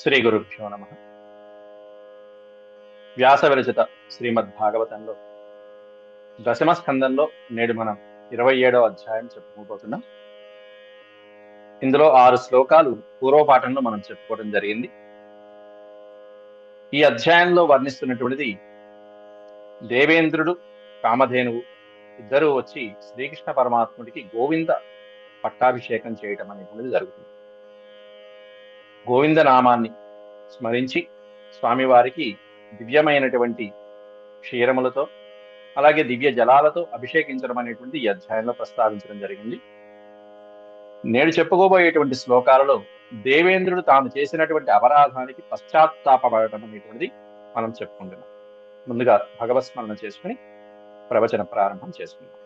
శ్రీ గురుభ్యో నమ. వ్యాస విరచిత శ్రీమద్భాగవతంలో దశమ స్కందంలో నేడు మనం 27వ అధ్యాయం చెప్పుకోబోతున్నాం. ఇందులో 6 శ్లోకాలు పూర్వపాఠంలో మనం చెప్పుకోవడం జరిగింది. ఈ అధ్యాయంలో వర్ణిస్తున్నటువంటిది దేవేంద్రుడు, కామధేనువు ఇద్దరూ వచ్చి శ్రీకృష్ణ పరమాత్ముడికి గోవింద పట్టాభిషేకం చేయటం అనేటువంటిది జరుగుతుంది. గోవింద నామాన్ని స్మరించి స్వామివారికి దివ్యమైనటువంటి క్షీరములతో అలాగే దివ్య జలాలతో అభిషేకించడం అనేటువంటి ఈ అధ్యాయంలో ప్రస్తావించడం జరిగింది. నేడు చెప్పుకోబోయేటువంటి శ్లోకాలలో దేవేంద్రుడు తాను చేసినటువంటి అపరాధానికి పశ్చాత్తాపడటం అనేటువంటిది మనం చెప్పుకుంటున్నాం. ముందుగా భగవత్స్మరణ చేసుకుని ప్రవచన ప్రారంభం చేసుకుందాం.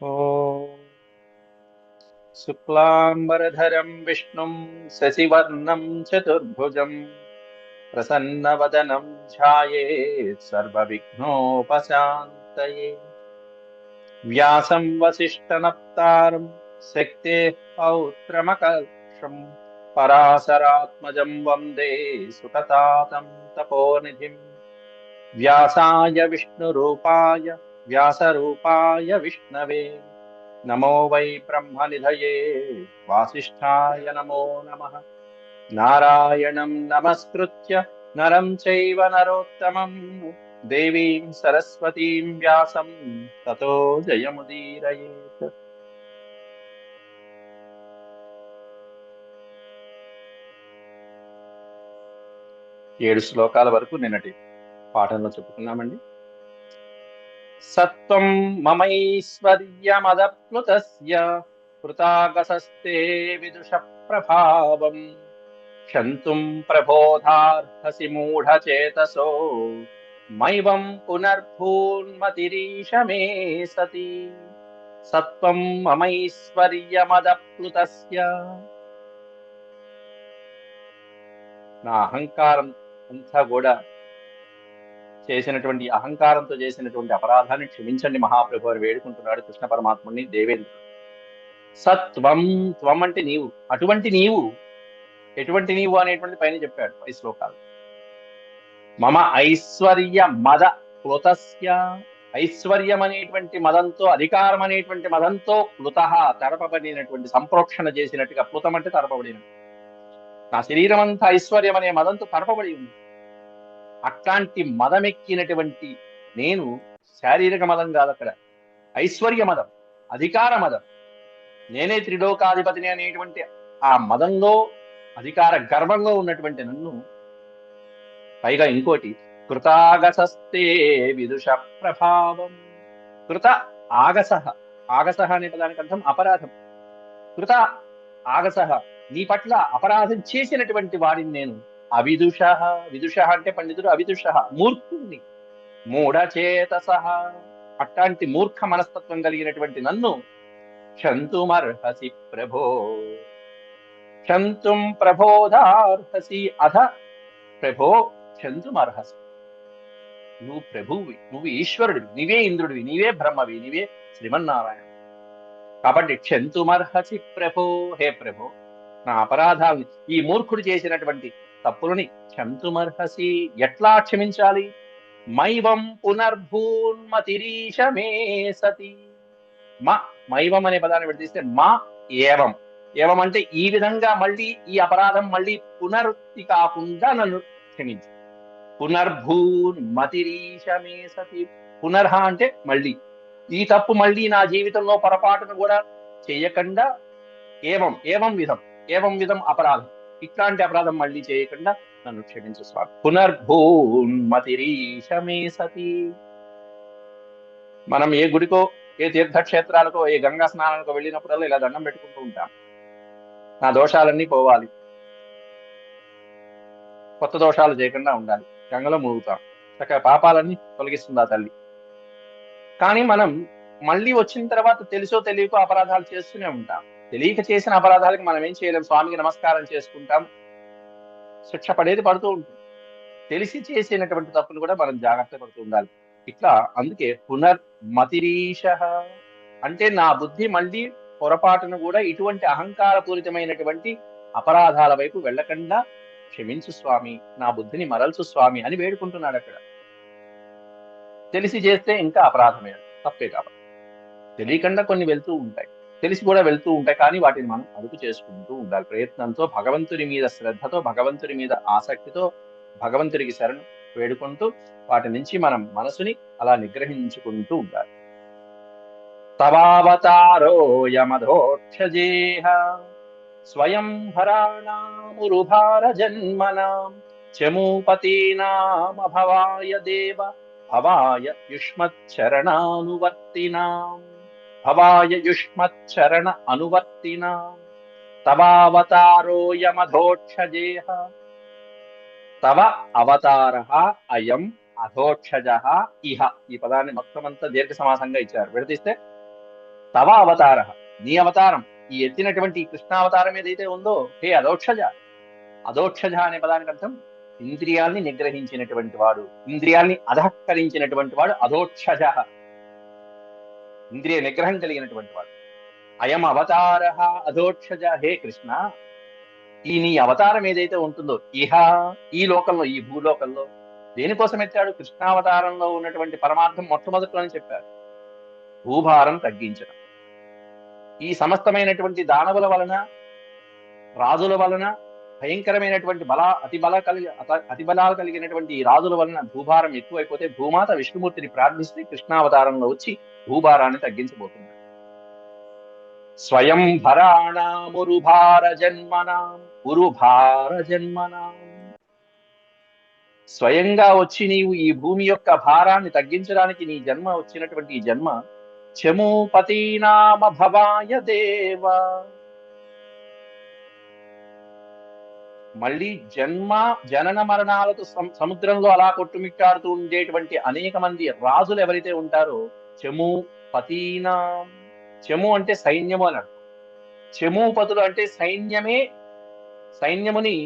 ఓం శుక్లాంబరధరం విష్ణుం శశివర్ణం చతుర్భుజం ప్రసన్నవదనం ధ్యాయేత్ సర్వవిఘ్నోపశాంతయే. వ్యాసం వసిష్ఠనప్తారం శక్తేః పౌత్రమకర్షం పరాశరాత్మజం వందే సుతతాతం తపోనిధిం. వ్యాసాయ విష్ణురూపాయ వ్యాసరూపాయ విష్ణవే నమో వై బ్రహ్మనిధయే వాసిష్ఠాయ నమో నమః. నారాయణం నమస్కృత్య నరం చైవ నరోత్తమం దేవీం సరస్వతీం వ్యాసం తతో జయముదీరయేత్. ఏడు శ్లోకాల వరకు నిన్నటి పాఠంలో చెప్పుకున్నామండి. సత్వం మమైశ్వర్యమదప్లుతస్య కృతాగసస్తే విదుష ప్రభావం క్షంతుం ప్రబోధార్హసి మూఢచేతసో మైవం పునర్భూన్మతిరీష మే సతి. సత్వం మమైశ్వర్యమదప్లుతస్య, నా అహంకారం అంతా కూడా చేసినటువంటి అహంకారంతో చేసినటువంటి అపరాధాన్ని క్షమించండి మహాప్రభు అని వేడుకుంటున్నాడు కృష్ణ పరమాత్ముని దేవేంద్రుడు. సత్వం, త్వం అంటే నీవు, అటువంటి నీవు, ఎటువంటి నీవు అనేటువంటి పైన చెప్పాడు 5 శ్లోకాలు. మమ ఐశ్వర్య మద ప్లుతస్య, ఐశ్వర్యం అనేటువంటి మదంతో, అధికారం అనేటువంటి మదంతో ప్లుత తడపబడినటువంటి, సంప్రోక్షణ చేసినట్టుగా. ప్లుతం అంటే తడపబడిన, నా శరీరం అంతా ఐశ్వర్యం అనే మదంతో తడపబడి ఉంది. అట్లాంటి మదమెక్కినటువంటి నేను, శారీరక మదం కాదు అక్కడ, ఐశ్వర్య మదం, అధికార మదం, నేనే త్రిలోకాధిపతిని అనేటువంటి ఆ మదంలో, అధికార గర్వంలో ఉన్నటువంటి నన్ను, పైగా ఇంకోటి కృతాగసస్తే విదుష ప్రభావం. కృత ఆగస, ఆగస అనే పదానికి అర్థం అపరాధం. కృత ఆగస, నీ పట్ల అపరాధం చేసినటువంటి వాడిని నేను. అవిదుష, విదుష అంటే పండితుడు, అవిదుష మూర్ఖుణ్ణి. మూఢచేతస, అట్లాంటి మూర్ఖ మనస్తత్వం కలిగినటువంటి నన్ను క్షంతుమర్హసి ప్రభో, క్షంతుం ప్రబోధార్హసి అధ ప్రభో క్షంతుమర్హసి. నువ్వు ప్రభువి, నువ్వు ఈశ్వరుడివి, నీవే ఇంద్రుడివి, నీవే బ్రహ్మవి, నీవే శ్రీమన్నారాయణ. కాబట్టి క్షంతుమర్హసి ప్రభో, హే ప్రభో, నా అపరాధాలని, ఈ మూర్ఖుడు చేసినటువంటి తప్పులని క్షంతుమర్హసి, ఎట్లా క్షమించాలి? మైవం పునర్భూన్మతిరీష మే సతి. మా, మైవం అనే పదాన్ని విడదీస్తే మా ఏవం, ఏవం అంటే ఈ విధంగా మళ్ళీ ఈ అపరాధం మళ్ళీ పునరుక్తి కాకుండా నన్ను క్షమించు. పునర్భూన్మతిరీష మే సతి. పునర్హ అంటే మళ్ళీ, ఈ తప్పు మళ్ళీ నా జీవితంలో పొరపాటును కూడా చేయకుండా, ఏవం ఏవం విధం, ఏవం విధం అపరాధం, ఇట్లాంటి అపరాధం మళ్ళీ చేయకుండా నన్ను క్షమించు స్వామి. పునర్భూన్మతిరీష మే సతి. మనం ఏ గుడికో, ఏ తీర్థక్షేత్రాలకో, ఏ గంగా స్నానానికో వెళ్ళినప్పుడల్లా ఇలా దండం పెట్టుకుంటూ ఉంటాం, నా దోషాలన్నీ పోవాలి, కొత్త దోషాలు చేయకుండా ఉండాలి, గంగలో మునుగుతాం, చక్కగా పాపాలన్నీ తొలగిస్తుంది ఆ తల్లి. కానీ మనం మళ్ళీ వచ్చిన తర్వాత తెలుసో తెలియకో అపరాధాలు చేస్తూనే ఉంటాం. తెలియక చేసిన అపరాధాలకి మనం ఏం చేయలేం, స్వామికి నమస్కారం చేసుకుంటాం, శిక్ష పడేది పడుతూ ఉంటుంది. తెలిసి చేసినటువంటి తప్పులు కూడా మనం జాగ్రత్త పడుతూ ఉండాలి. ఇట్లా అందుకే పునర్మతిరీష అంటే నా బుద్ధి మళ్ళీ పొరపాటును కూడా ఇటువంటి అహంకారపూరితమైనటువంటి అపరాధాల వైపు వెళ్ళకుండా క్షమించు స్వామి, నా బుద్ధిని మరల్చు స్వామి అని వేడుకుంటున్నాడు అక్కడ. తెలిసి చేస్తే ఇంకా అపరాధమే, తప్పే కాబట్టి. తెలియకుండా కొన్ని వెళ్తూ ఉంటాయి, తెలిసి కూడా వెళ్తూ ఉంటాయి, కానీ వాటిని మనం అదుపు చేసుకుంటూ ఉండాలి. ప్రయత్నంతో, భగవంతుడి మీద శ్రద్ధతో, భగవంతుడి మీద ఆసక్తితో, భగవంతుడికి శరణు వేడుకుంటూ వాటి నుంచి మనం మనసుని అలా నిగ్రహించుకుంటూ ఉండాలి. తవావతారోయమధోక్షజేహ స్వయం హరాణామురుభార జన్మనాం చమూపతీనామభవాయ దేవ భవాయ యుష్మచ్చరణానువర్తినాం భవాయ యుష్మచ్చరణ అనువర్తినాం తవావతారోయమధోక్షజేహ. తవ అవతారః అయం అధోక్షజః ఇహ. ఈ పదాన్ని మొత్తం అంతా దీర్ఘ సమాసంగా ఇచ్చారు. విడదీస్తే తవ అవతారః, నీ అవతారం, ఈ ఎత్తినటువంటి కృష్ణావతారం ఏదైతే ఉందో, హే అధోక్షజ. అధోక్షజ అనే పదానికి అర్థం ఇంద్రియాల్ని నిగ్రహించినటువంటి వాడు, ఇంద్రియాల్ని అధఃకరించినటువంటి వాడు అధోక్షజ, ఇంద్రియ నిగ్రహం కలిగినటువంటి వాడు. అయం అవతారః అధోక్షజ, హే కృష్ణ, ఈ నీ అవతారం ఏదైతే ఉంటుందో, ఇహ ఈ లోకంలో, ఈ భూలోకంలో దేనికోసం ఎత్తాడు? కృష్ణావతారంలో ఉన్నటువంటి పరమార్థం మొట్టమొదటిలోనే చెప్పారు, భూభారం తగ్గించడం. ఈ సమస్తమైనటువంటి దానవుల వలన, రాజుల వలన, భయంకరమైనటువంటి అతి బలాలు కలిగినటువంటి ఈ రాజుల వలన భూభారం ఎక్కువైపోతే భూమాత విష్ణుమూర్తిని ప్రార్థిస్తే కృష్ణావతారంలో వచ్చి భూభారాన్ని తగ్గించబోతున్నాడు. స్వయం భరాణామురుభార జన్మనాం, ఉరుభార జన్మనాం, స్వయంగా వచ్చి నీవు ఈ భూమి యొక్క భారాన్ని తగ్గించడానికి నీ జన్మ వచ్చినటువంటి ఈ జన్మ చమూపతీనామ భవాయ దేవ. మళ్ళీ జనన మరణాలతో సముద్రంలో అలా కొట్టుమిట్టాడుతూ ఉండేటువంటి అనేక మంది రాజులు ఎవరైతే ఉంటారో, చమూపతీనాం, చము అంటే సైన్యము అని అర్థం. చమూపతులు అంటే సైన్యముని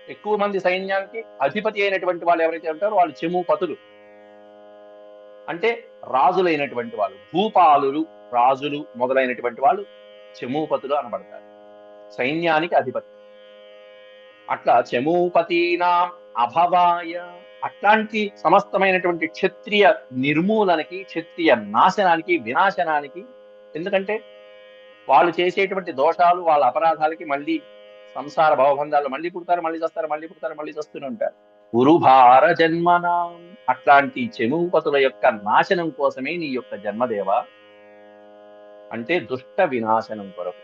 ఎక్కువ మంది సైన్యానికి అధిపతి అయినటువంటి వాళ్ళు ఎవరైతే ఉంటారో వాళ్ళు చమూపతులు. అంటే రాజులైనటువంటి వాళ్ళు, భూపాలులు, రాజులు మొదలైనటువంటి వాళ్ళు చమూపతులు అనబడతారు, సైన్యానికి అధిపతి. అట్లా చమూపతీనాం అభవాయ, అట్లాంటి సమస్తమైనటువంటి క్షత్రియ నిర్మూలనకి, క్షత్రియ నాశనానికి, వినాశనానికి. ఎందుకంటే వాళ్ళు చేసేటువంటి దోషాలు, వాళ్ళ అపరాధాలకి మళ్ళీ సంసార భవబంధాలు మళ్ళీ పుడతారు, మళ్ళీ చస్తారు, మళ్ళీ పుడతారు, మళ్ళీ చస్తూనే ఉంటారు. ఉరుభార జన్మనాం, అట్లాంటి చమూపతుల యొక్క నాశనం కోసమే నీ యొక్క జన్మదేవ. అంటే దుష్ట వినాశనం కొరకు,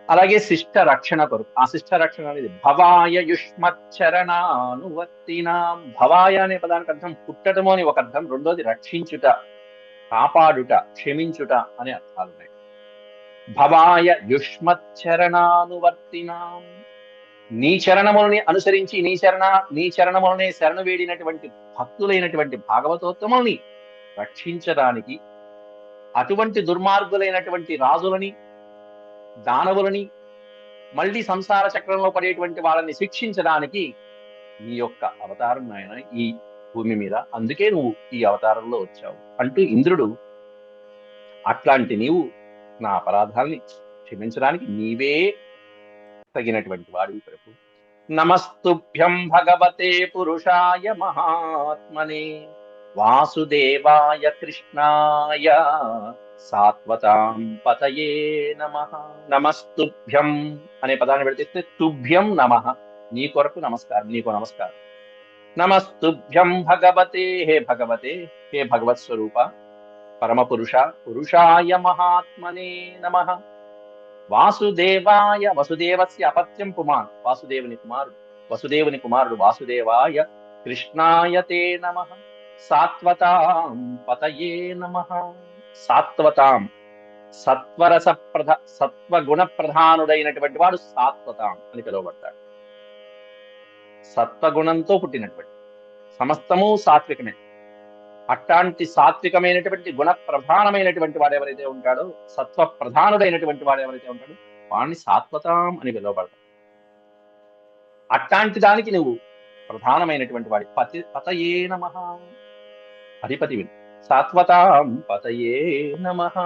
అలాగే శిష్ట రక్షణ కొరకు. ఆ శిష్ట రక్షణ అనేది భవాయ యుష్మచ్చరణానువర్తినాం. భవాయ అనే పదానికి అర్థం పుట్టటము అని ఒక అర్థం, రెండోది రక్షించుట, కాపాడుట, క్షమించుట అనే అర్థాలు ఉన్నాయి. భవాయ యుష్మచ్చరణానువర్తినాం, నీ చరణములని అనుసరించి, నీ చరణములనే శరణు వేడినటువంటి భక్తులైనటువంటి భాగవతోత్తముల్ని రక్షించడానికి, అటువంటి దుర్మార్గులైనటువంటి రాజులని, దానవులని, మళ్ళీ సంసార చక్రంలో పడేటువంటి వాళ్ళని శిక్షించడానికి నీ యొక్క అవతారం నాయన ఈ భూమి మీద, అందుకే నువ్వు ఈ అవతారంలో వచ్చావు అంటూ ఇంద్రుడు, అట్లాంటి నీవు నా అపరాధాల్ని క్షమించడానికి నీవే తగినటువంటి వాడివి ప్రభు. నమస్తుభ్యం భగవతే పురుషాయ మహాత్మనే వాసుదేవాయ కృష్ణాయ సాత్వతాం పతయే నమః. నమస్తుభ్యం అనే పదాన్ని పెడితే తుభ్యం నమః, నీ కొరకు నమస్కారం, నీకు నమస్కారం. నమస్తుభ్యం భగవతే, హే భగవతే, హే భగవత్ స్వరూప పరమపురుష, పురుషాయ మహాత్మనే నమః. వాసుదేవాయ, వసుదేవస్య అపత్యం పుమాన్, వసుదేవుని కుమారుడు వాసుదేవాయ కృష్ణాయ తే నమః. సాత్వతాం పతయే నమః. సాత్వతాం, సత్వగుణ ప్రధానుడైనటువంటి వాడు సాత్వతాం అని పిలువబడతాడు. సత్వగుణంతో పుట్టినటువంటి సమస్తము సాత్వికమే. అట్లాంటి సాత్వికమైనటువంటి గుణ ప్రధానమైనటువంటి వాడు ఎవరైతే ఉంటాడో, సత్వ ప్రధానుడైనటువంటి వాడు ఎవరైతే ఉంటాడో వాడిని సాత్వతాం అని పిలువబడతాడు. అట్లాంటి దానికి నువ్వు ప్రధానమైనటువంటి వాడి పతయే నమః, అధిపతివి. సాత్వతాం పతయే నమః.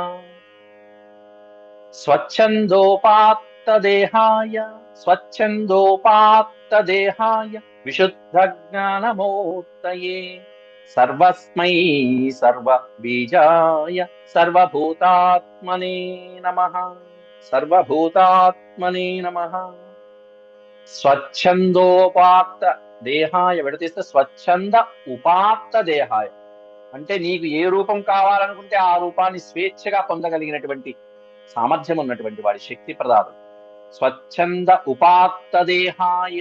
దేహాయ స్వచ్ఛందోపాత్తదేహాయ విశుద్ధ జ్ఞానమూర్తయే సర్వస్మై సర్వబీజాయ సర్వభూతాత్మనే నమః. సర్వభూతాత్మనే నమః. స్వచ్ఛందోపాత్త దేహాయ విడతీస్తే స్వచ్ఛంద ఉపాత్త దేహాయ అంటే నీకు ఏ రూపం కావాలనుకుంటే ఆ రూపాన్ని స్వేచ్ఛగా పొందగలిగినటువంటి సామర్థ్యం ఉన్నటువంటి వాడి శక్తి ప్రదాతం. స్వచ్ఛంద ఉపాత్త దేహాయ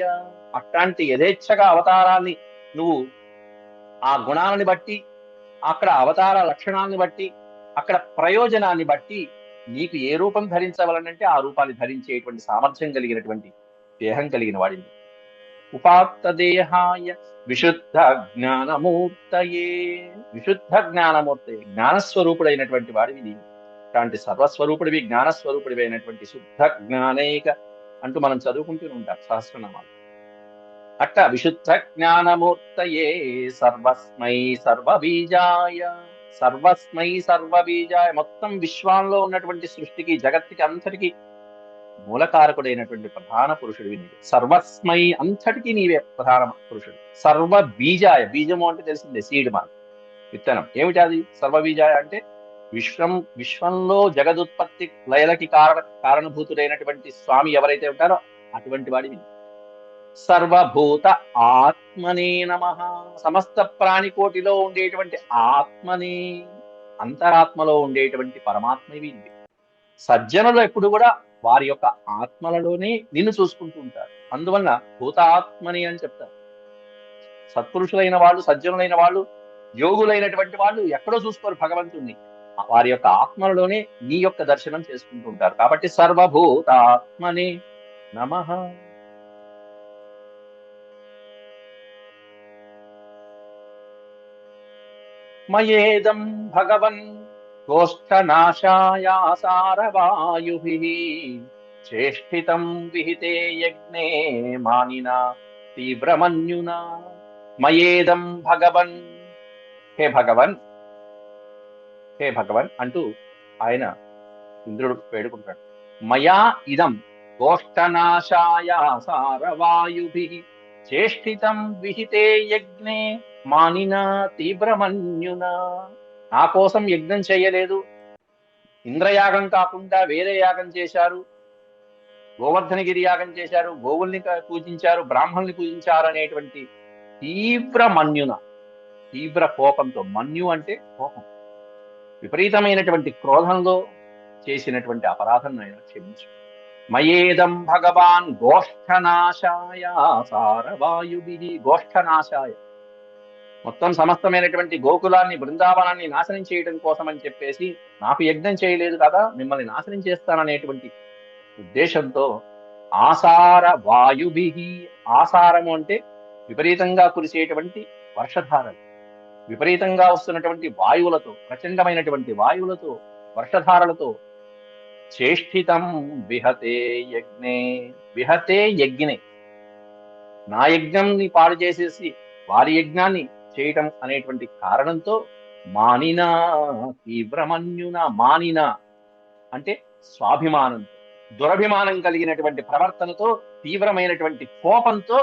అట్లాంటి యథేచ్ఛగా అవతారాన్ని నువ్వు ఆ గుణాలని బట్టి అక్కడ అవతార లక్షణాలను బట్టి అక్కడ ప్రయోజనాన్ని బట్టి నీకు ఏ రూపం ధరించవలనంటే ఆ రూపాన్ని ధరించేటువంటి సామర్థ్యం కలిగినటువంటి దేహం కలిగిన వాడిని. ఉపాత్త దేహాయ విశుద్ధ జ్ఞానమూర్తయే విశుద్ధ జ్ఞానమూర్తయే జ్ఞానస్వరూపుడైనటువంటి వాడివి నీవు. అలాంటి సర్వస్వరూపుడివి జ్ఞానస్వరూపుడివి అయినటువంటి శుద్ధ జ్ఞానైక అంటూ మనం చదువుకుంటూ ఉంటాం సహస్రనామాలు. అట్ట విశుద్ధ జ్ఞానమూర్తయే సర్వస్మై సర్వబీజాయ సర్వస్మై సర్వబీజాయ మొత్తం విశ్వాల్లో ఉన్నటువంటి సృష్టికి జగత్తుకి అంతటికి మూలకారకుడైనటువంటి ప్రధాన పురుషుడివి నీవే. సర్వస్మై అంతటికి నీవే ప్రధాన పురుషుడు. సర్వ బీజాయ బీజము అంటే తెలిసిందే సీడ్ మార్క్ విత్తనం. ఏమిటి అది సర్వబీజాయ అంటే విశ్వంలో జగదుత్పత్తి లయలకి కారణభూతుడైనటువంటి స్వామి ఎవరైతే ఉంటారో అటువంటి వాడివి. సర్వభూత ఆత్మనే నమః. సమస్త ప్రాణికోటిలో ఉండేటువంటి ఆత్మనే అంతరాత్మలో ఉండేటువంటి పరమాత్మవి. సజ్జనులు ఎప్పుడు కూడా వారి యొక్క ఆత్మలలోనే నిన్ను చూసుకుంటూ ఉంటారు. అందువలన భూతాత్మని అని చెప్తారు. సత్పురుషులైన వాళ్ళు సజ్జనులైన వాళ్ళు యోగులైనటువంటి వాళ్ళు ఎక్కడో చూసుకోరు భగవంతుణ్ణి, వారి యొక్క ఆత్మలలోనే నీ యొక్క దర్శనం చేసుకుంటూ ఉంటారు. కాబట్టి సర్వభూతాత్మనే నమః. మయేదం భగవన్ గోష్ఠనాశాయాసారవాయుభిః చేష్టితం విహితే యజ్ఞే మానినా తీవ్రమన్యునా. మయేదం భగవన్ హే భగవన్ హే భగవన్ అంటూ ఆయన ఇంద్రుడు వేడుకుంటాడు. మయా ఇదం గోష్ఠనాశాయాసారవాయుభిః చేష్టితం విహితే యజ్ఞే మానినా తీవ్రమన్యునా. నా కోసం యజ్ఞం చేయలేదు, ఇంద్రయాగం కాకుండా వేరే యాగం చేశారు, గోవర్ధనగిరి యాగం చేశారు, గోవుల్ని పూజించారు, బ్రాహ్మణుల్ని పూజించారు అనేటువంటి తీవ్ర మన్యున తీవ్ర కోపంతో, మన్యు అంటే కోపం, విపరీతమైనటువంటి క్రోధంలో చేసినటువంటి అపరాధం ఆయన క్షమించు. మయేదం భగవాన్ గోష్ఠనాశాయ సారవాయుభిః. గోష్ఠనాశాయ మొత్తం సమస్తమైనటువంటి గోకులాన్ని బృందావనాన్ని నాశనం చేయడం కోసం అని చెప్పేసి నాకు యజ్ఞం చేయలేదు కదా, మిమ్మల్ని నాశనం చేస్తాననేటువంటి ఉద్దేశంతో ఆసార వాయుభిః. ఆసారము అంటే విపరీతంగా కురిసేటువంటి వర్షధారలు, విపరీతంగా వస్తున్నటువంటి వాయువులతో, ప్రచండమైనటువంటి వాయువులతో, వర్షధారలతో చేష్టితం విహతే యజ్ఞే. విహతే యజ్ఞే, నా యజ్ఞంని పాడు చేసేసి వారి యజ్ఞాన్ని చేయటం అనేటువంటి కారణంతో మానినా తీవ్రమన్యున. మానిన అంటే స్వాభిమానంతో, దురభిమానం కలిగినటువంటి ప్రవర్తనతో, తీవ్రమైనటువంటి కోపంతో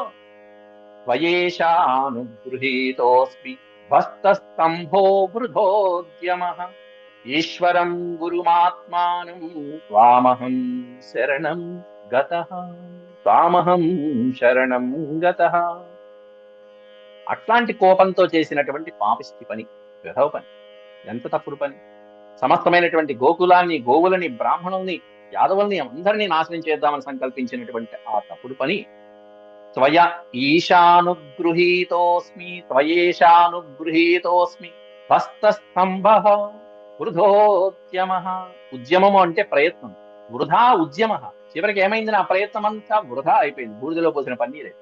త్వయేషానుగృహీతోస్మి భస్తస్తంభో వృధోద్యమః ఈశ్వరం గురుమాత్మానం త్వామహం శరణం గతః. త్వామహం శరణం గతః. అట్లాంటి కోపంతో చేసినటువంటి పాపిష్టి పని, వెధవ పని, ఎంత తప్పుడు పని. సమస్తమైనటువంటి గోకులాన్ని, గోవులని, బ్రాహ్మణుల్ని, యాదవుల్ని అందరినీ నాశనం చేద్దామని సంకల్పించినటువంటి ఆ తప్పుడు పని త్వయ ఈశానుగృహీతోస్మి. త్వయేషానుగృహీతోస్మి హస్తస్తంభః వృధోద్యమః. ఉద్యమము అంటే ప్రయత్నం, వృధా ఉద్యమః. చివరికి ఏమైంది? నా ప్రయత్నం అంతా వృధా అయిపోయింది, బూడిదలో పోసిన పన్నీరే.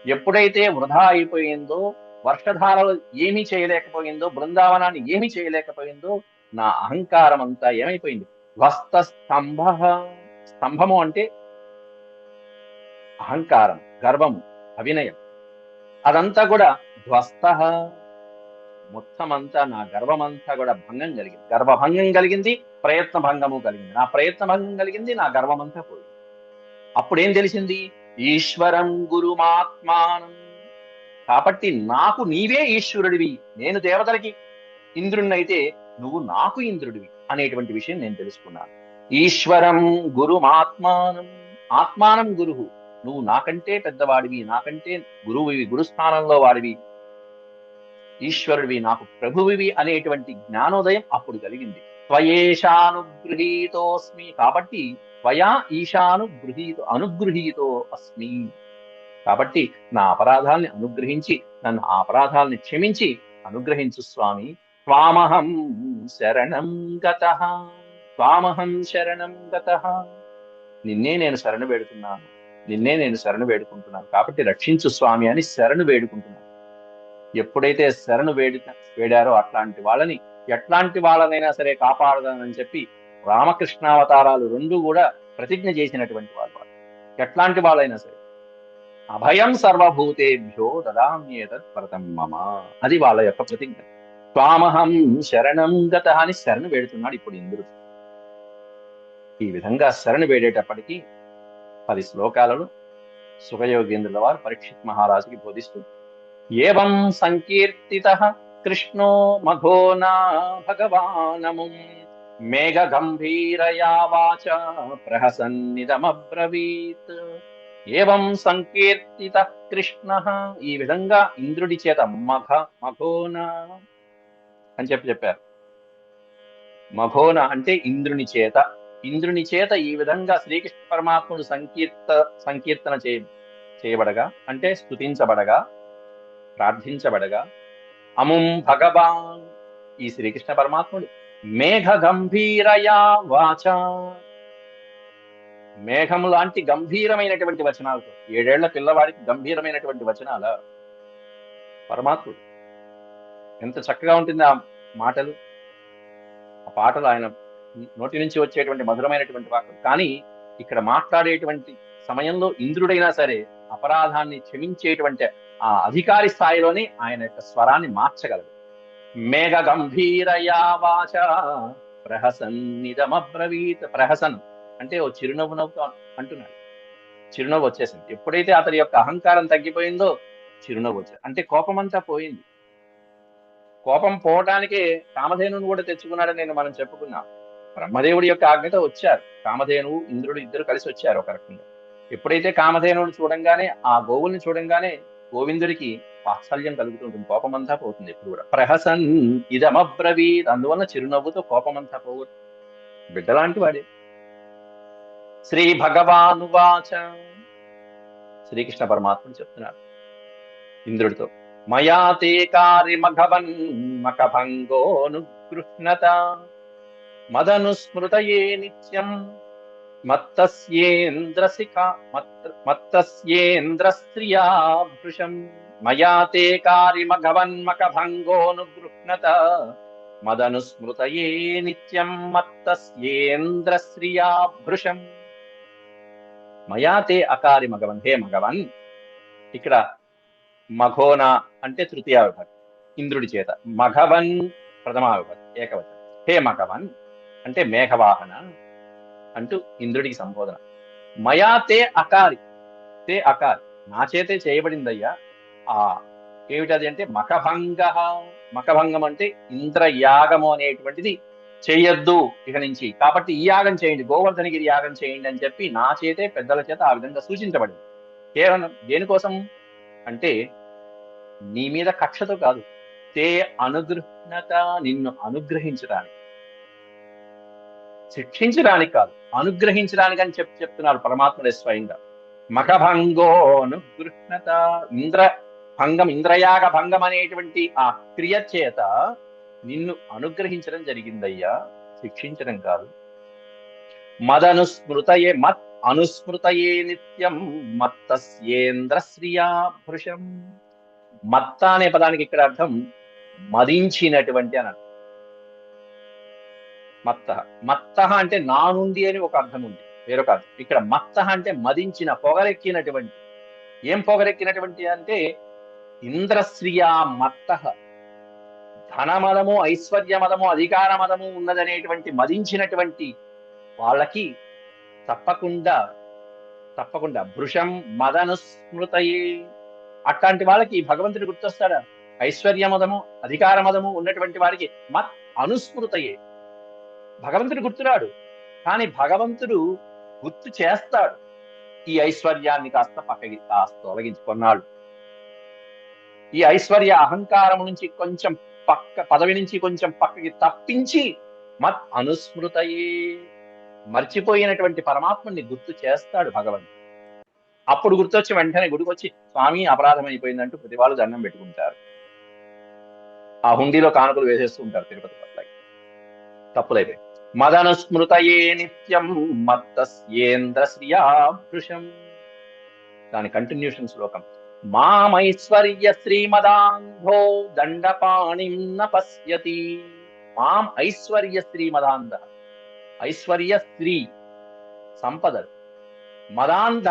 ఎప్పుడైతే వృధా అయిపోయిందో, వర్షధారలు ఏమీ చేయలేకపోయిందో, బృందావనాన్ని ఏమీ చేయలేకపోయిందో, నా అహంకారం అంతా ఏమైపోయింది? హస్తస్తంభ. స్తంభము అంటే అహంకారం, గర్వము, అవినయం, అదంతా కూడా ధ్వస్త. మొత్తం అంతా నా గర్వమంతా కూడా భంగం కలిగింది. గర్వభంగం కలిగింది, ప్రయత్న భంగము కలిగింది. నా ప్రయత్న భంగం కలిగింది, నా గర్వమంతా పోయింది. అప్పుడేం తెలిసింది? ఈశ్వరం గురుమాత్మానం. కాబట్టి నాకు నీవే ఈశ్వరుడివి, నేను దేవతలకి ఇంద్రుణ్ణైతే నువ్వు నాకు ఇంద్రుడివి అనేటువంటి విషయం నేను తెలుసుకున్నాను. ఈశ్వరం గురుమాత్మానం, ఆత్మానం గురువు, నువ్వు నాకంటే పెద్దవాడివి, నాకంటే గురువువి, గురుస్థానంలో వాడివి, ఈశ్వరుడివి, నాకు ప్రభువివి అనేటువంటి జ్ఞానోదయం అప్పుడు కలిగింది. త్వయేషానుగృహీతోస్మి, కాబట్టి త్వయా అనుగృహీతో అస్మి, కాబట్టి నా అపరాధాల్ని అనుగ్రహించి నన్ను ఆ అపరాధాలని క్షమించి అనుగ్రహించు స్వామి. త్వామహం శరణం గతః, త్వామహం శరణం గతః, నిన్నే నేను శరణు వేడుతున్నాను, నిన్నే నేను శరణు వేడుకుంటున్నాను, కాబట్టి రక్షించు స్వామి అని శరణు వేడుకుంటున్నాను. ఎప్పుడైతే శరణు వేడారో అట్లాంటి వాళ్ళని, ఎట్లాంటి వాళ్ళనైనా సరే కాపాడదానని చెప్పి రామకృష్ణావతారాలు రెండు కూడా ప్రతిజ్ఞ చేసినటువంటి వాళ్ళు. ఎట్లాంటి వాళ్ళైనా సరే అభయం సర్వభూతేభ్యో దదామ్యేతత్ వ్రతం మమ, అది వాళ్ళ యొక్క ప్రతిజ్ఞ. త్వామహం శరణం గతః అని శరణు వేడుతున్నాడు ఇప్పుడు ఇంద్రుడు. ఈ విధంగా శరణు వేడేటప్పటికీ 10 శ్లోకాలలో సుఖయోగేంద్రుల వారు పరీక్షిత్ మహారాజుకి బోధిస్తూ, ఏవం సంకీర్తితః కృష్ణో మఘోనా భగవానముం మేఘ గంభీరయా వాచ ప్రహసన్నిదమబ్రవీత్. ఏవం సంకీర్తిత కృష్ణ, ఈ విధంగా ఇంద్రుడి చేత మఘోన అని చెప్పారు. మఘోన అంటే ఇంద్రుని చేత, ఇంద్రుని చేత ఈ విధంగా శ్రీకృష్ణ పరమాత్ముడు సంకీర్తన చేయబడగా, అంటే స్తుతించబడగా, ప్రార్థించబడగా, అముం భగవాన్, ఈ శ్రీకృష్ణ పరమాత్ముడు మేఘ గంభీరయా వాచ, మేఘం లాంటి గంభీరమైనటువంటి వచనాలతో, 7 ఏళ్ల పిల్లవాడికి గంభీరమైనటువంటి వచనాల పరమాత్ముడు, ఎంత చక్కగా ఉంటుంది ఆ మాటలు, ఆ పాటలు, ఆయన నోటి నుంచి వచ్చేటువంటి మధురమైనటువంటి పాటలు. కానీ ఇక్కడ మాట్లాడేటువంటి సమయంలో ఇంద్రుడైనా సరే అపరాధాన్ని క్షమించేటువంటి ఆ అధికారి స్థాయిలోనే ఆయన యొక్క స్వరాన్ని మార్చగలడు. మేఘ గంభీరయా వాచ ప్రహసన్నిదమబ్రవీత్. ప్రహసన్ అంటే ఓ చిరునవ్వు నవ్వుతో అంటున్నాడు. చిరునవ్వు వచ్చేసింది. ఎప్పుడైతే అతని యొక్క అహంకారం తగ్గిపోయిందో చిరునవ్వు వచ్చేది. అంటే కోపమంతా పోయింది. కోపం పోవటానికే కామధేనుని కూడా తెచ్చుకున్నాడని మనం చెప్పుకున్నాం. బ్రహ్మదేవుడి యొక్క ఆజ్ఞతో వచ్చారు కామధేనువు, ఇంద్రుడు ఇద్దరు కలిసి వచ్చారు ఒక రకంగా. ఎప్పుడైతే కామధేనువుని చూడంగానే, ఆ గోవుల్ని చూడంగానే గోవిందుడికి వాత్సల్యం కలుగుతుంటుంది, కోపమంతా పోతుంది ఎప్పుడు కూడా. ప్రహసన్ ఇదమబ్రవీత్, అందువల్ల చిరునవ్వుతో కోపమంతా పోగొట్టు, బిడ్డలాంటి వాడే. శ్రీ భగవానువాచ, శ్రీకృష్ణ పరమాత్ముడు చెప్తున్నాడు ఇంద్రుడితో, మయా తే కారిమఘవన్ మకభంగోనుగృహ్ణత మదనుస్మృతయే నిత్యం మత్తస్యేంద్రస్త్రియా భృశం. మయా తే కారిమఘవన్ మకభంగోనుగృహ్ణత మదనుస్మృతయే నిత్యం మత్తస్యేంద్రస్త్రియా భృశం. మయా తే అకారి మఘవన్, హే మఘవన్. ఇక్కడ మఘోన అంటే తృతీయ విభక్తి, ఇంద్రుడి చేత. మఘవన్ ప్రథమా విభక్తి, ఏకవచనం. హే మఘవన్ అంటే మేఘవాహన అంటూ ఇంద్రుడికి సంబోధన. మయా తే అకారి, తే అకారి, నా చేతే చేయబడిందయ్యా. ఆ ఏమిటది అంటే మఖభంగ. మఖభంగం అంటే ఇంద్రయాగము అనేటువంటిది చెయ్యొద్దు ఇక నుంచి, కాబట్టి ఈ యాగం చేయండి, గోవర్ధనగిరి యాగం చేయండి అని చెప్పి నా చేతే, పెద్దల చేత ఆ విధంగా సూచించబడింది. కేవలం దేనికోసం అంటే నీ మీద కక్షతో కాదు, తే అనుగృహ్ణత, నిన్ను అనుగ్రహించడానికి, శిక్షించడానికి కాదు, అనుగ్రహించడానికి అని చెప్తున్నారు పరమాత్ముడే స్వయంగా. మఖభంగోనుగృహ్ణత, భంగం, ఇంద్రయాగ భంగం అనేటువంటి ఆ క్రియ చేత నిన్ను అనుగ్రహించడం జరిగిందయ్యా, శిక్షించడం కాదు. మదనుస్మృతయే, మత్ అనుస్మృతయే నిత్యం మత్తస్యేంద్రశ్రియా భృశం. మత్త అనే పదానికి ఇక్కడ అర్థం మదించినటువంటి అని అర్థం. మత్త, మత్త అంటే నా నుండి అని ఒక అర్థం ఉంది, వేరొక అర్థం. ఇక్కడ మత్త అంటే మదించిన, పొగరెక్కినటువంటి. ఏం పొగరెక్కినటువంటి అంటే ఇంద్రశ్రియా మత్త, ధనమదము, ఐశ్వర్యమదము, అధికార మదము ఉన్నదనేటువంటి మదించినటువంటి వాళ్ళకి తప్పకుండా తప్పకుండా. భృశం మదనుస్మృతయే. అట్లాంటి వాళ్ళకి భగవంతుడు గుర్తొస్తాడా? ఐశ్వర్య మదము, అధికార మదము ఉన్నటువంటి వాడికి మత్ అనుస్మృతయే. భగవంతుడు గుర్తురాడు, కానీ భగవంతుడు గుర్తు చేస్తాడు. ఈ ఐశ్వర్యాన్ని కాస్త తొలగించుకున్నాడు. ఈ ఐశ్వర్య అహంకారం నుంచి కొంచెం పదవి నుంచి కొంచెం పక్కకి తప్పించి మత్ అనుస్మృతయే, మర్చిపోయినటువంటి పరమాత్మని గుర్తు చేస్తాడు భగవంతుడు. అప్పుడు గుర్తొచ్చి వెంటనే గుడికొచ్చి స్వామి అపరాధం అయిపోయిందంటూ ప్రతి వాళ్ళు దండం పెట్టుకుంటారు. ఆ హుండీలో కానుకలు వేసేస్తూ ఉంటారు తిరుపతి పట్ల. తప్పులైపోయి మదనుస్మృతయే నిత్యం మత్తస్యేంద్రశ్రియాభృశం. దాని కంటిన్యూషన్ శ్లోకం. మామైశ్వర్య శ్రీమదాంధో దండపాణిం న పశ్యతి. మాం ఐశ్వర్య శ్రీమదాంధ. ఐశ్వర్య స్త్రీ సంపదలు, మదాంధ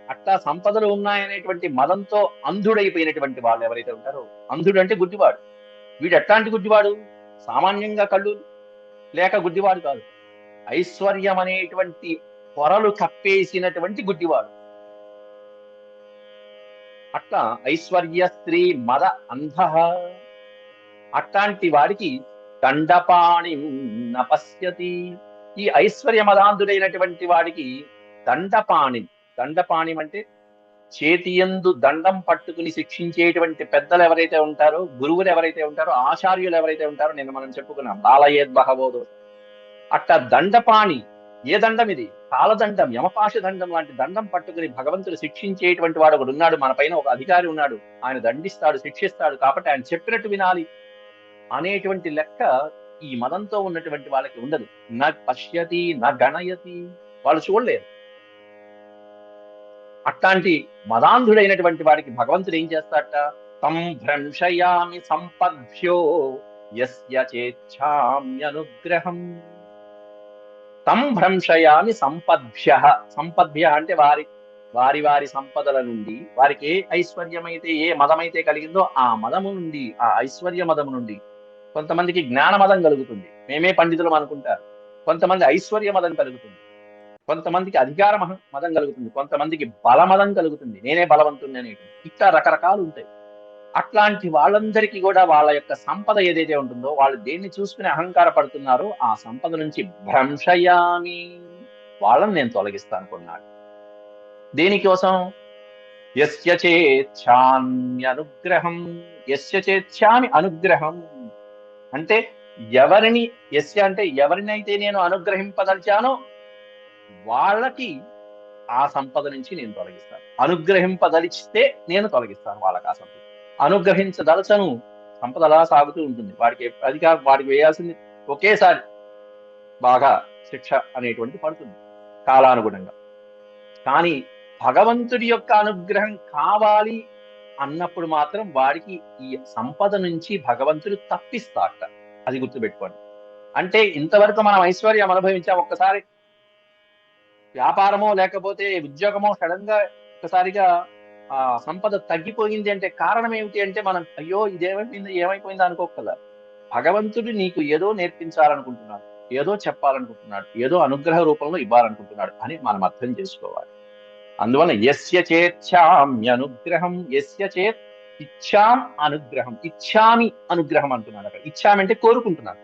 అట్లా సంపదలు ఉన్నాయనేటువంటి మదంతో అంధుడైపోయినటువంటి వాళ్ళు ఎవరైతే ఉంటారో, అంధుడు అంటే గుడ్డివాడు. వీడు ఎట్లాంటి గుడ్డివాడు? సామాన్యంగా కళ్ళు లేక గుడ్డివాడు కాదు, ఐశ్వర్యం అనేటువంటి పొరలు కప్పేసినటువంటి గుడ్డివాడు. అట్లా ఐశ్వర్య స్త్రీ మద అంధ. అట్లాంటి వాడికి దండపాణి నపశ్యతి. ఈ ఐశ్వర్య మదాంధుడైనటువంటి వాడికి దండపాణి. దండపాణి అంటే చేతియందు దండం పట్టుకుని శిక్షించేటువంటి పెద్దలు ఎవరైతే ఉంటారో, గురువులు ఎవరైతే ఉంటారో, ఆచార్యులు ఎవరైతే ఉంటారో, నిన్న మనం చెప్పుకున్నాం బాలయేద్ బహవోదో. అట్లా దండపాణి. ఏ దండం ఇది? కాలదండం, యమపాశ దండం లాంటి దండం పట్టుకుని భగవంతుడు శిక్షించేటువంటి వాడు ఒకడు ఉన్నాడు. మన పైన ఒక అధికారి ఉన్నాడు, ఆయన దండిస్తాడు, శిక్షిస్తాడు, కాబట్టి ఆయన చెప్పినట్టు వినాలి అనేటువంటి లెక్క ఈ మదంతో ఉన్నటువంటి వాళ్ళకి ఉండదు. న పశ్యతి న గణయతి, వాళ్ళు చూడలేరు. అట్లాంటి మదాంధుడైనటువంటి వాడికి భగవంతుడు ఏం చేస్తాడట? తం భ్రంశయామి సంపద్భ్యో యస్య చేచ్ఛామ్యనుగ్రహం. తం భ్రంశయామి సంపద్భ్య. సంపద్భ్య అంటే వారి వారి వారి సంపదల నుండి, వారికి ఏ ఐశ్వర్యమైతే, ఏ మదమైతే కలిగిందో ఆ మదము నుండి, ఆ ఐశ్వర్య మదము నుండి. కొంతమందికి జ్ఞాన మదం కలుగుతుంది, మేమే పండితులం అనుకుంటారు. కొంతమంది ఐశ్వర్య మదం కలుగుతుంది, కొంతమందికి అధికార మదం కలుగుతుంది, కొంతమందికి బలమదం కలుగుతుంది, నేనే బలవంతుని అనేటువంటి. ఇట్లా రకరకాలు ఉంటాయి. అట్లాంటి వాళ్ళందరికీ కూడా వాళ్ళ యొక్క సంపద ఏదైతే ఉంటుందో, వాళ్ళు దేన్ని చూసుకుని అహంకార పడుతున్నారో ఆ సంపద నుంచి భ్రంశయామి, వాళ్ళని నేను తొలగిస్తాను కొన్నాడు. దేనికోసం? యస్య చేచ్ఛామ్యనుగ్రహం. యస్య చేచ్ఛామి అనుగ్రహం అంటే ఎవరిని, యస్య అంటే ఎవరినైతే నేను అనుగ్రహింపదలిచానో వాళ్ళకి ఆ సంపద నుంచి నేను తొలగిస్తాను. అనుగ్రహింపదలిస్తే నేను తొలగిస్తాను వాళ్ళకి ఆ సంపద. అనుగ్రహించదలచను, సంపద అలా సాగుతూ ఉంటుంది. వాడికి అధికారం, వాడికి వేయాల్సింది ఒకేసారి బాగా శిక్ష అనేటువంటి పడుతుంది కాలానుగుణంగా. కానీ భగవంతుడి యొక్క అనుగ్రహం కావాలి అన్నప్పుడు మాత్రం వాడికి ఈ సంపద నుంచి భగవంతుడు తప్పిస్తాట. అది గుర్తుపెట్టుకోండి. అంటే ఇంతవరకు మనం ఐశ్వర్యం అనుభవించాం, ఒక్కసారి వ్యాపారమో లేకపోతే ఉద్యోగమో సడన్ గా ఒక్కసారిగా ఆ సంపద తగ్గిపోయింది అంటే కారణం ఏమిటి అంటే, మనం అయ్యో ఇదేమైపోయింది ఏమైపోయింది అనుకోక కదా. భగవంతుడు నీకు ఏదో నేర్పించాలనుకుంటున్నాడు, ఏదో చెప్పాలనుకుంటున్నాడు, ఏదో అనుగ్రహ రూపంలో ఇవ్వాలనుకుంటున్నాడు అని మనం అర్థం చేసుకోవాలి. అందువల్ల యస్య చేచ్ఛామ్యనుగ్రహం, యస్య చేత్ ఇచ్ఛాం అనుగ్రహం. ఇచ్ఛామి అనుగ్రహం అంటున్నాడు అక్కడ. ఇచ్ఛామి అంటే కోరుకుంటున్నాను.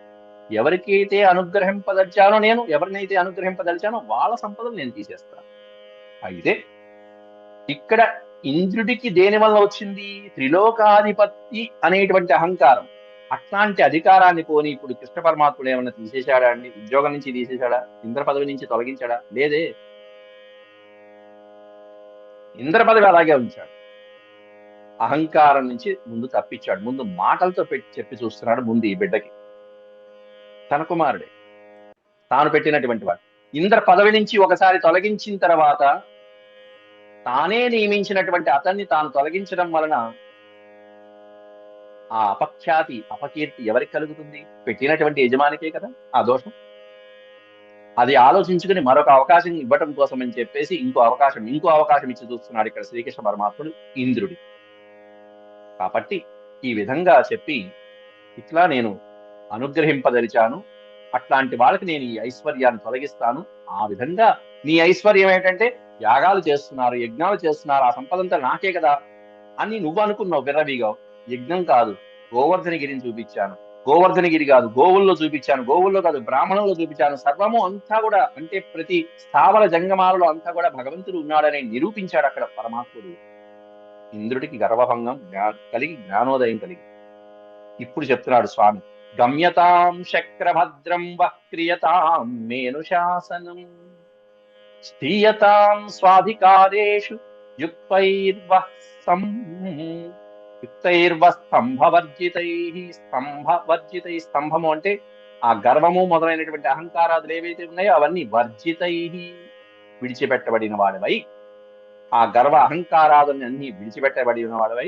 ఎవరికైతే అనుగ్రహింపదలిచానో, నేను ఎవరినైతే అనుగ్రహింపదలిచానో వాళ్ళ సంపదలు నేను తీసేస్తాను. అయితే ఇక్కడ ఇంద్రుడికి దేని వల్ల వచ్చింది? త్రిలోకాధిపతి అనేటువంటి అహంకారం. అట్లాంటి అధికారాన్ని పోని ఇప్పుడు కృష్ణ పరమాత్ముడు ఏమన్నా తీసేశాడా అండి? ఉద్యోగం నుంచి తీసేశాడా? ఇంద్ర పదవి నుంచి తొలగించాడా? లేదే. ఇంద్ర పదవి అలాగే ఉంచాడు. అహంకారం నుంచి ముందు తప్పించాడు. ముందు మాటలతో చెప్పి చూస్తున్నాడు ముందు ఈ బిడ్డకి. తన కుమారుడే, తాను పెట్టినటువంటి వాడు. ఇంద్ర పదవి నుంచి ఒకసారి తొలగించిన తర్వాత తానే నియమించినటువంటి అతన్ని తాను తొలగించడం వలన ఆ అపఖ్యాతి, అపకీర్తి ఎవరికి కలుగుతుంది? పెట్టినటువంటి యజమానికే కదా ఆ దోషం. అది ఆలోచించుకుని మరొక అవకాశం ఇవ్వటం కోసం అని చెప్పేసి ఇంకో అవకాశం ఇచ్చి చూస్తున్నాడు ఇక్కడ శ్రీకృష్ణ పరమాత్ముడు ఇంద్రుడి. కాబట్టి ఈ విధంగా చెప్పి, ఇట్లా నేను అనుగ్రహింపదలిచాను, అట్లాంటి వాళ్ళకి నేను ఈ ఐశ్వర్యాన్ని తొలగిస్తాను. ఆ విధంగా నీ ఐశ్వర్యం ఏంటంటే యాగాలు చేస్తున్నారు, యజ్ఞాలు చేస్తున్నారు, ఆ సంపదంతా నాకే కదా అని నువ్వు అనుకున్నావు, విర్రవీగావు. యజ్ఞం కాదు, గోవర్ధనగిరిని చూపించాను. గోవర్ధనగిరి కాదు, గోవుల్లో చూపించాను. గోవుల్లో కాదు, బ్రాహ్మణుల్లో చూపించాను. సర్వము అంతా కూడా, అంటే ప్రతి స్థావర జంగమాలలో అంతా కూడా భగవంతుడు ఉన్నాడని నిరూపించాడు అక్కడ పరమాత్ముడు. ఇంద్రుడికి గర్వభంగం కలిగి జ్ఞానోదయం కలిగి ఇప్పుడు చెప్తున్నాడు స్వామి, గమ్యతాం శక్రభద్రం వక్రియతాం మేనుశాసనం స్థీయతాం స్వాధికారేషు యుక్తైర్వః స్తంభవర్జితై. స్తంభము అంటే ఆ గర్వము మొదలైనటువంటి అహంకారాదులు ఏవైతే ఉన్నాయో అవన్నీ వర్జితై, విడిచిపెట్టబడిన వాడవై, ఆ గర్వ అహంకారాదుల్ని అన్ని విడిచిపెట్టబడిన వాడవై,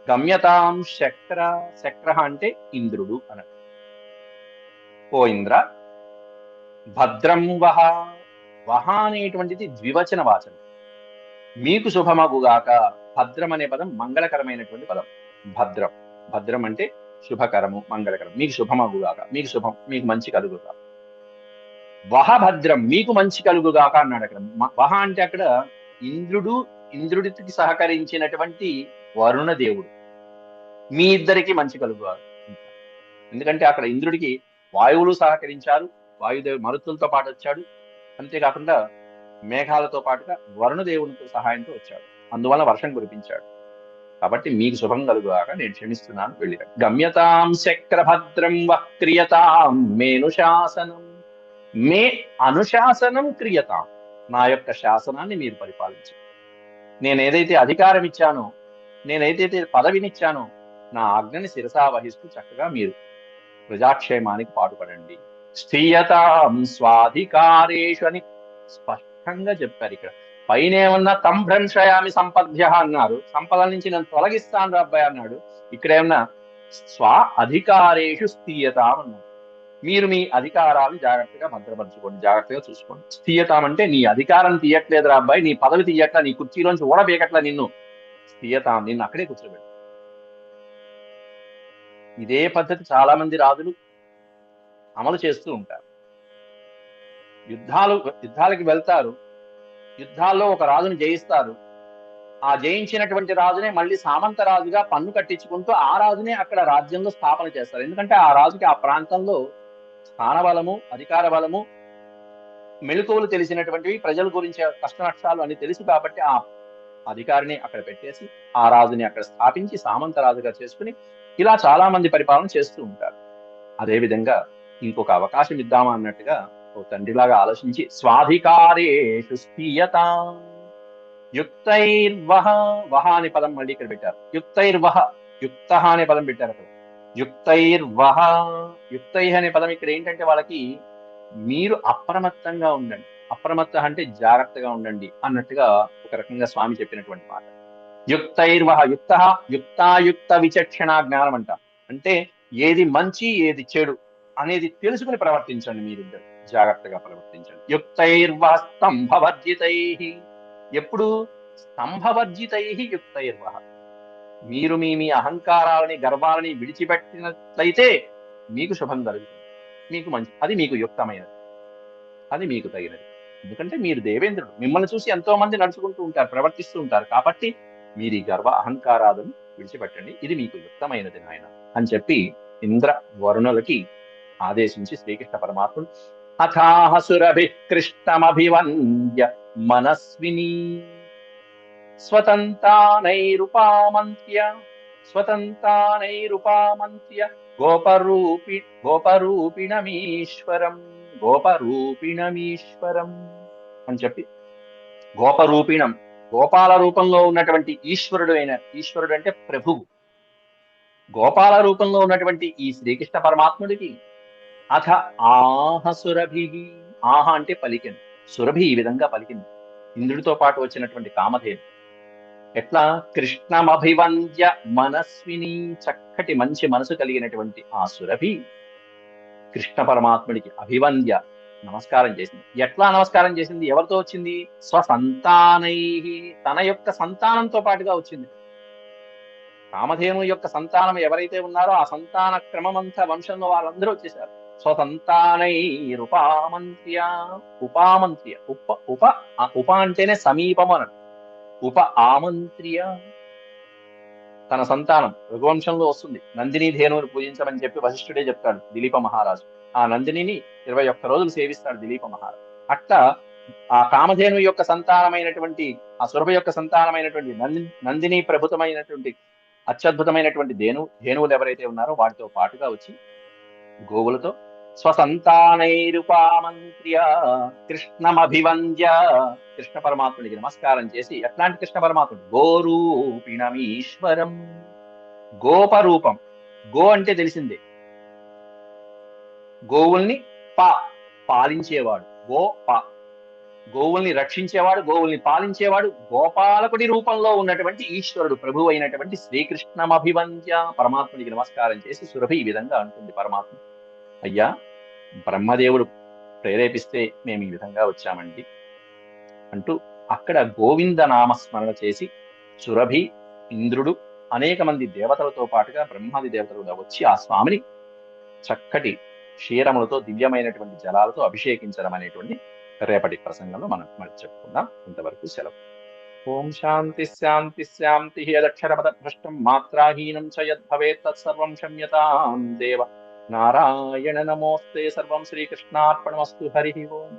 గమ్యతాం శక్ర అంటే ఇంద్రుడు అన. ఓ ఇంద్ర, భద్రం వహ. వహ అనేటువంటిది ద్వివచన వాచనం. మీకు శుభమగుగాక. భద్రం అనే పదం మంగళకరమైనటువంటి పదం. భద్రం, భద్రం అంటే శుభకరము, మంగళకరం. మీకు శుభమగుగాక, మీకు శుభం, మీకు మంచి కలుగుగాక. వహ భద్రం, మీకు మంచి కలుగుగాక అన్నాడు అక్కడ. వహ అంటే అక్కడ ఇంద్రుడు, ఇంద్రుడికి సహకరించినటువంటి వరుణ దేవుడు, మీ ఇద్దరికి మంచి కలుగుగాక. ఎందుకంటే అక్కడ ఇంద్రుడికి వాయువులు సహకరించారు, వాయుదేవుడు మరుతులతో పాటు వచ్చాడు. అంతేకాకుండా మేఘాలతో పాటుగా వరుణదేవునితో సహాయంతో వచ్చాడు. అందువల్ల వర్షం కురిపించాడు. కాబట్టి మీకు శుభం కలుగుగాక, నేను క్షమిస్తున్నాను, వెళ్ళిరా. గమ్యతాం శక్రభద్రం వక్రియతాం మేనుశాసనం. మే అనుశాసనం క్రియతాం. నా యొక్క శాసనాన్ని మీరు పరిపాలించండి. నేను ఏదైతే అధికారం ఇచ్చానో, నేనైతే పదవినిచ్చానో, నా ఆజ్ఞని శిరసా వహిస్తూ చక్కగా మీరు ప్రజాక్షేమానికి పాటుపడండి. స్థీయతాం స్వాధికారేషు అని స్పష్టంగా చెప్పారు. ఇక్కడ పైన ఏమన్నా తం భ్రంశయామి సంపద్భ్య అన్నారు, సంపదల నుంచి నేను తొలగిస్తాను అబ్బాయి అన్నాడు. ఇక్కడ ఏమన్నా స్వ అధికారేషు స్థీయతాం అన్నారు. మీరు మీ అధికారాన్ని జాగ్రత్తగా భద్రపరచుకోండి, జాగ్రత్తగా చూసుకోండి. స్థీయతాం అంటే నీ అధికారం తీయట్లేదురా అబ్బాయి, నీ పదవి తీయట్లా, నీ కుర్చీలోంచి ఓడబేయట్లా నిన్ను. స్థీయతాం, నిన్ను అక్కడే కూర్చోబెట్టు. ఇదే పద్ధతి చాలా మంది రాజులు అమలు చేస్తూ ఉంటారు. యుద్ధాలకి వెళ్తారు, యుద్ధాల్లో ఒక రాజుని జయిస్తారు. ఆ జయించినటువంటి రాజునే మళ్ళీ సామంత రాజుగా పన్ను కట్టించుకుంటూ ఆ రాజునే అక్కడ రాజ్యంలో స్థాపన చేస్తారు. ఎందుకంటే ఆ రాజుకి ఆ ప్రాంతంలో స్థాన బలము, అధికార బలము, మెళుకువలు తెలిసినటువంటివి, ప్రజల గురించి కష్ట నష్టాలు అని తెలుసు. కాబట్టి ఆ అధికారిని అక్కడ పెట్టేసి ఆ రాజుని అక్కడ స్థాపించి సామంత రాజుగా చేసుకుని ఇలా చాలా మంది పరిపాలన చేస్తూ ఉంటారు. అదేవిధంగా ఇంకొక అవకాశం ఇద్దామా అన్నట్టుగా ఓ తండ్రిలాగా ఆలోచించి స్వాధికారేషు స్థీయతాం యుక్తైర్వహ. వహ అనే పదం మళ్ళీ ఇక్కడ పెట్టారు. యుక్తైర్వహ, యుక్త అనే పదం పెట్టారు అక్కడ. యుక్తైర్వహ, యుక్తై అనే పదం ఇక్కడ ఏంటంటే వాళ్ళకి మీరు అప్రమత్తంగా ఉండండి. అప్రమత్త అంటే జాగ్రత్తగా ఉండండి అన్నట్టుగా ఒక రకంగా స్వామి చెప్పినటువంటి మాట. యుక్తైర్వహ, యుక్తాయుక్త విచక్షణ జ్ఞానం అంట. అంటే ఏది మంచి ఏది చెడు అనేది తెలుసుకుని ప్రవర్తించండి, మీరిద్దరు జాగ్రత్తగా ప్రవర్తించండి. యుక్తైర్వహ స్తంభవర్జితై. ఎప్పుడు స్తంభవర్జితై యుక్తైర్వహ. మీరు మీ అహంకారాలని, గర్వాలని విడిచిపెట్టినట్లయితే మీకు శుభం కలుగుతుంది, మీకు మంచి, అది మీకు యుక్తమైనది, అది మీకు తగినది. ఎందుకంటే మీరు దేవేంద్రుడు, మిమ్మల్ని చూసి ఎంతో మంది నడుచుకుంటూ ఉంటారు, ప్రవర్తిస్తూ ఉంటారు. కాబట్టి మీరు ఈ గర్వ అహంకారాలను విడిచిపెట్టండి, ఇది మీకు యుక్తమైనది నాయన అని చెప్పి ఇంద్ర వరుణులకి ఆదేశించి శ్రీకృష్ణ పరమాత్ముడు అథాహసురభి కృష్ణమభివంద్య మనస్విని స్వతంతానైరుపామంత్య గోపరూపిణమీశ్వరం అని చెప్పి, గోపరూపిణం, గోపాల రూపంలో ఉన్నటువంటి ఈశ్వరుడు అంటే ప్రభువు, గోపాల రూపంలో ఉన్నటువంటి ఈ శ్రీకృష్ణ పరమాత్ముడికి అథ ఆహ సురభి. ఆహ అంటే పలికింది, సురభి ఈ విధంగా పలికింది. ఇంద్రుడితో పాటు వచ్చినటువంటి కామధేను ఎట్లా కృష్ణమభివంద్య మనస్విని, చక్కటి మంచి మనసు కలిగినటువంటి ఆ సురభి కృష్ణ పరమాత్ముడికి అభివంద్య నమస్కారం చేసింది. ఎట్లా నమస్కారం చేసింది? ఎవరితో వచ్చింది? స్వసంతానై, తన యొక్క సంతానంతో పాటుగా వచ్చింది. కామధేను యొక్క సంతానం ఎవరైతే ఉన్నారో ఆ సంతాన క్రమమంతా వంశంలో వాళ్ళందరూ వచ్చేసారు. స్వసంతానైరుపామంత్ర్య. ఉపామంత్ర్య, ఉప అంటేనే సమీపం అన్నట్టు. ఉప ఆమంత్ర్య, తన సంతానం రఘువంశంలో వస్తుంది. నందిని ధేనువుని పూజించమని చెప్పి వశిష్ఠుడే చెప్తాడు దిలీప మహారాజు. ఆ నందినిని 21 రోజులు సేవిస్తాడు దిలీప మహారాజు. అట్లా ఆ కామధేను యొక్క సంతానమైనటువంటి, ఆ సురభ యొక్క సంతానమైనటువంటి నందిని ప్రభుతమైనటువంటి అత్యద్భుతమైనటువంటి ధేనువులు ఎవరైతే ఉన్నారో వాటితో పాటుగా వచ్చి గోవులతో స్వసంతానైరుపామంత్ర్య కృష్ణమభివంద్య, కృష్ణ పరమాత్ముడికి నమస్కారం చేసి, ఎట్లాంటి కృష్ణ పరమాత్ముడు? గోరూపిణమీశ్వరం, గోపరూపం. గో అంటే తెలిసిందే, గోవుల్ని పాలించేవాడు. గోవుల్ని రక్షించేవాడు, గోవుల్ని పాలించేవాడు, గోపాలకుడి రూపంలో ఉన్నటువంటి ఈశ్వరుడు, ప్రభు అయినటువంటి శ్రీకృష్ణమభివంద్య. పరమాత్ముడికి నమస్కారం చేసి సురభి ఈ విధంగా అంటుంది పరమాత్మ, అయ్యా బ్రహ్మదేవుడు ప్రేరేపిస్తే మేము ఈ విధంగా వచ్చామండి అంటూ అక్కడ గోవింద నామస్మరణ చేసి సురభి, ఇంద్రుడు, అనేక మంది దేవతలతో పాటుగా బ్రహ్మాది దేవతలు కూడా వచ్చి ఆ స్వామిని చక్కటి క్షీరములతో, దివ్యమైనటువంటి జలాలతో అభిషేకించడం అనేటువంటి రేపటి ప్రసంగంలో మనం మరి చెప్పుకుందాం. ఇంతవరకు సెలవు. ఓం శాంతి శాంతి శాంతి. యదక్షరపద భ్రష్టం మాత్రాహీనం చ యద్భవేత్ తత్సర్వం క్షమ్యతాం దేవ. నారాయణ నమోస్తే. సర్వం శ్రీకృష్ణార్పణమస్తు. హరి ఓం.